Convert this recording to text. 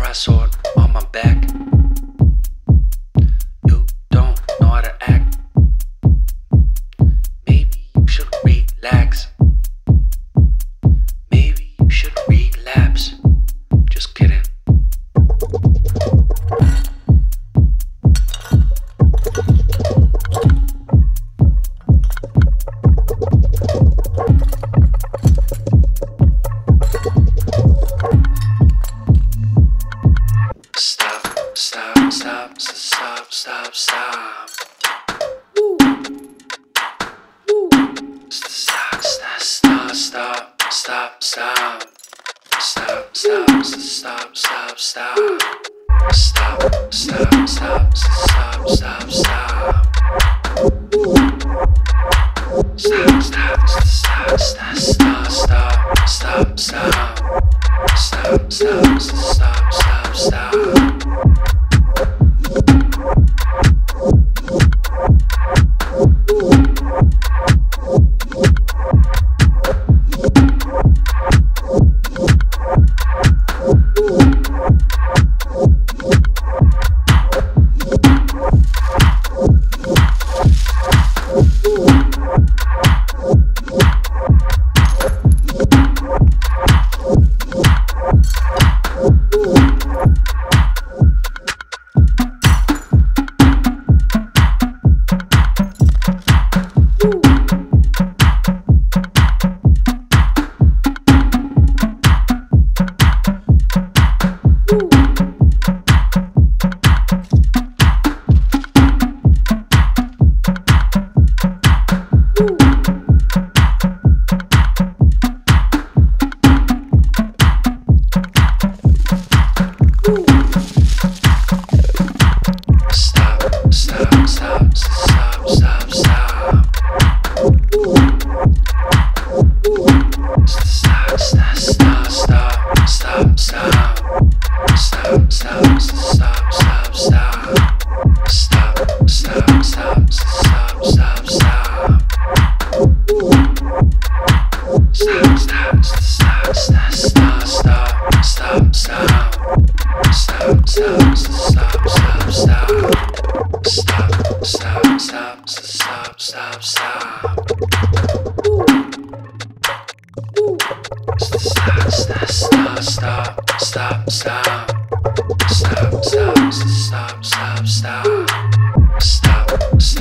brass sword on my back. You don't know how to act. Maybe you should relax. Maybe you should relapse. Just kidding. Stop, stop, stop, stop, stop. Woo. Woo. Stop, stop, stop, stop, stop, stop. Stop, stop, stop, stop, stop. Stop, stop, stop, stop, stop, stop. Woo. Stop, stop, stop, stop, stop, stop, stop, stop. Stop, stop, stop, stop, stop. Stop.